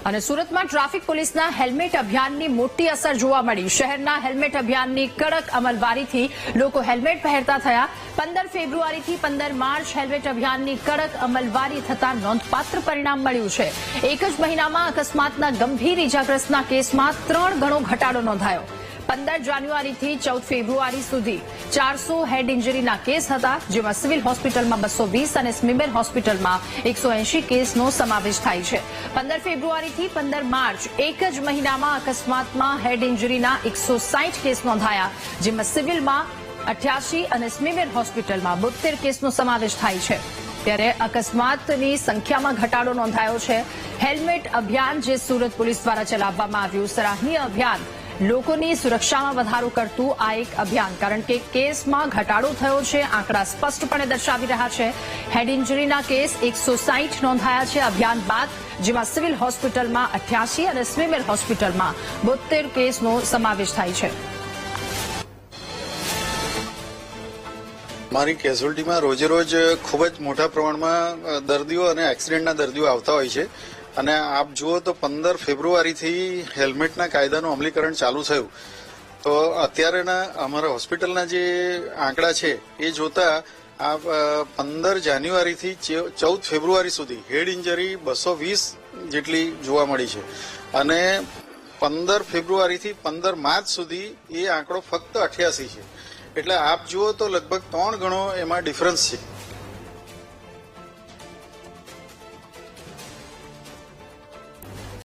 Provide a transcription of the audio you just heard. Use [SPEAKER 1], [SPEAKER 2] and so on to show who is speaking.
[SPEAKER 1] અને સુરતમાં ટ્રાફિક પોલીસના હેલ્મેટ અભિયાનની મોટી અસર જોવા મળી। શહેરના હેલ્મેટ અભિયાનની કડક અમલવારીથી લોકો હેલ્મેટ પહેરતા થયા। 15 ફેબ્રુઆરીથી 15 માર્ચ હેલ્મેટ અભિયાનની કડક અમલવારી થતા નોંધપાત્ર પરિણામ મળ્યું છે। એક જ મહિનામાં અકસ્માતના ગંભીર ઇજાગ્રસ્તના કેસમાં 3 ગણો ઘટાડો નોંધાયો। 15 જાન્યુઆરીથી 14 ફેબ્રુઆરી સુધી 400 હેડ ઇન્જરીના કેસ હતા, જેમાં સિવિલ હોસ્પિટલમાં 220 અને સ્મીમેર હોસ્પિટલમાં 180 કેસનો સમાવેશ થાય છે। 15 ફેબ્રુઆરીથી 15 માર્ચ એક જ મહિનામાં અકસ્માતમાં હેડ ઇન્જરીના 160 કેસ નોંધાયા, જેમાં સિવિલમાં 88 અને સ્મીમેર હોસ્પિટલમાં 72 કેસનો સમાવેશ થાય છે। ત્યારે અકસ્માતની સંખ્યામાં ઘટાડો નોંધાયો છે। હેલ્મેટ અભિયાન જે સુરત પોલીસ દ્વારા ચલાવવામાં આવ્યું, સરાહનીય અભિયાન લોકોની સુરક્ષામાં વધારો કરતું આ એક અભિયાન, કારણ કે કેસમાં ઘટાડો થયો છે। આંકડા સ્પષ્ટપણે દર્શાવી રહ્યા છે। હેડ ઇન્જરીના કેસ 160 નોંધાયા છે અભિયાન બાદ, જેમાં સિવિલ હોસ્પિટલમાં 88 અને સ્મીમેર હોસ્પિટલમાં 72 કેસનો સમાવેશ થાય છે।
[SPEAKER 2] મારી કેઝ્યુઅલ્ટીમાં રોજે રોજ ખૂબ જ મોટા પ્રમાણમાં દર્દીઓ અને એક્સિડન્ટના દર્દીઓ આવતા હોય છે, અને આપ જુઓ તો 15 ફેબ્રુઆરીથી હેલ્મેટના કાયદાનું અમલીકરણ ચાલુ થયું, તો અત્યારેના અમારા હોસ્પિટલના જે આંકડા છે એ જોતા આ 15 જાન્યુઆરીથી 14 ફેબ્રુઆરી સુધી હેડ ઇન્જરી 220 જેટલી જોવા મળી છે, અને 15 ફેબ્રુઆરીથી 15 માર્ચ સુધી એ આંકડો ફક્ત 88 છે। એટલે આપ જુઓ તો લગભગ 3 ગણો એમાં ડિફરન્સ છે।